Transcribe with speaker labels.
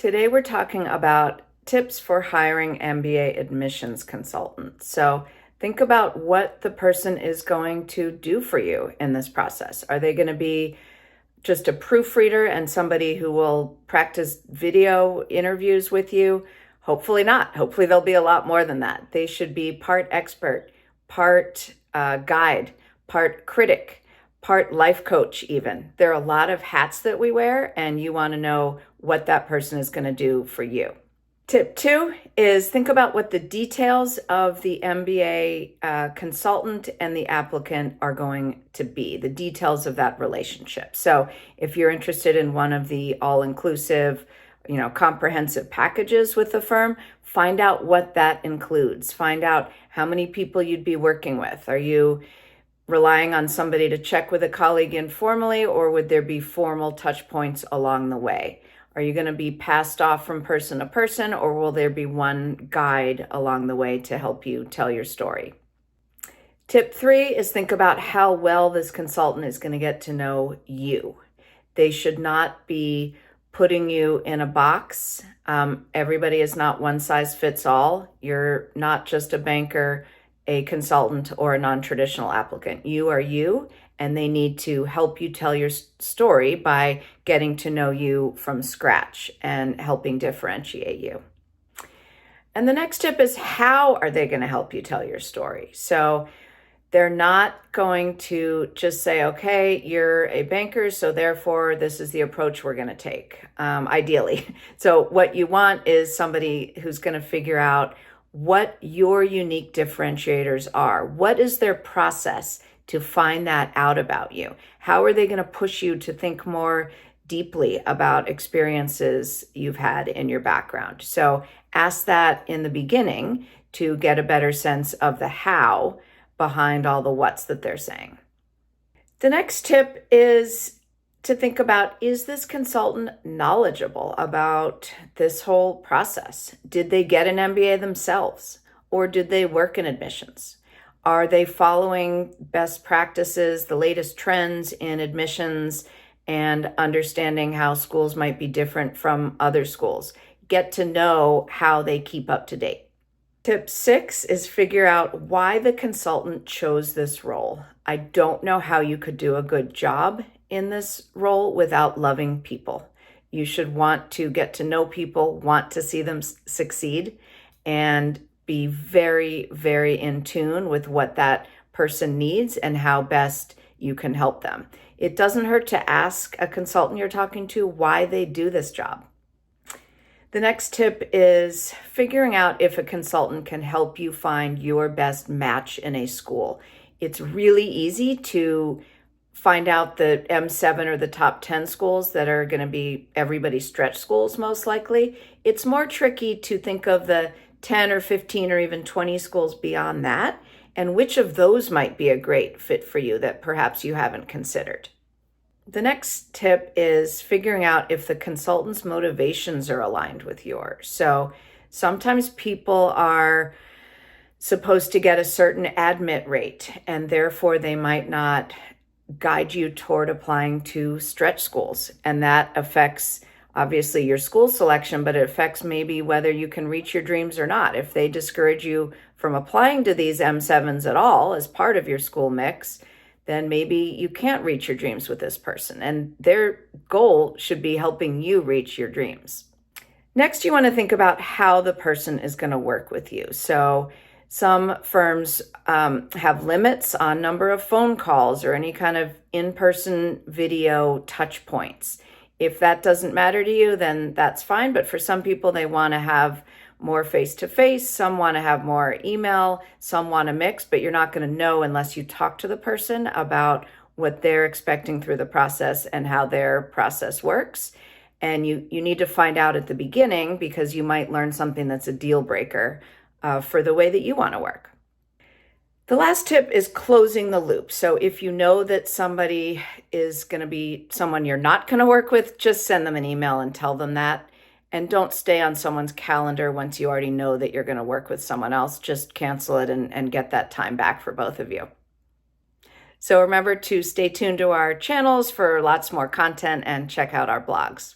Speaker 1: Today we're talking about tips for hiring MBA admissions consultants. So think about what the person is going to do for you in this process. Are they going to be just a proofreader and somebody who will practice video interviews with you? Hopefully not. Hopefully there'll be a lot more than that. They should be part expert, part guide, part critic, part life coach even. There are a lot of hats that we wear, and you want to know what that person is going to do for you. Tip 2 is think about what the details of the MBA consultant and the applicant are going to be, the details of that relationship. So if you're interested in one of the all-inclusive, comprehensive packages with the firm, find out what that includes. Find out how many people you'd be working with. Are you relying on somebody to check with a colleague informally, or would there be formal touch points along the way? Are you going to be passed off from person to person, or will there be one guide along the way to help you tell your story? Tip 3 is think about how well this consultant is going to get to know you. They should not be putting you in a box. Everybody is not one size fits all. You're not just a banker, a consultant, or a non-traditional applicant. You are you, and they need to help you tell your story by getting to know you from scratch and helping differentiate you. And the next tip is, how are they going to help you tell your story? So they're not going to just say, okay, you're a banker, so therefore this is the approach we're going to take, ideally. So what you want is somebody who's going to figure out what your unique differentiators are. What is their process to find that out about you? How are they going to push you to think more deeply about experiences you've had in your background? So ask that in the beginning to get a better sense of the how behind all the what's that they're saying. The next tip is to think about, is this consultant knowledgeable about this whole process? Did they get an MBA themselves, or did they work in admissions? Are they following best practices, the latest trends in admissions, and understanding how schools might be different from other schools? Get to know how they keep up to date. Tip 6 is figure out why the consultant chose this role. I don't know how you could do a good job in this role without loving people. You should want to get to know people, want to see them succeed, and be very, very in tune with what that person needs and how best you can help them. It doesn't hurt to ask a consultant you're talking to why they do this job. The next tip is figuring out if a consultant can help you find your best match in a school. It's really easy to find out the M7 or the top 10 schools that are going to be everybody's stretch schools, most likely. It's more tricky to think of the 10 or 15 or even 20 schools beyond that, and which of those might be a great fit for you that perhaps you haven't considered. The next tip is figuring out if the consultant's motivations are aligned with yours. So sometimes people are supposed to get a certain admit rate, and therefore they might not guide you toward applying to stretch schools. And that affects obviously your school selection, but it affects maybe whether you can reach your dreams or not. If they discourage you from applying to these M7s at all as part of your school mix, then maybe you can't reach your dreams with this person. And their goal should be helping you reach your dreams. Next, you want to think about how the person is going to work with you. So some firms have limits on number of phone calls or any kind of in-person video touch points. If that doesn't matter to you, then that's fine. But for some people, they want to have more face-to-face. Some want to have more email. Some want a mix, but you're not going to know unless you talk to the person about what they're expecting through the process and how their process works. And you need to find out at the beginning, because you might learn something that's a deal breaker for the way that you want to work. The last tip is closing the loop. So if you know that somebody is going to be someone you're not going to work with, just send them an email and tell them that. And don't stay on someone's calendar once you already know that you're going to work with someone else. Just cancel it and get that time back for both of you. So remember to stay tuned to our channels for lots more content and check out our blogs.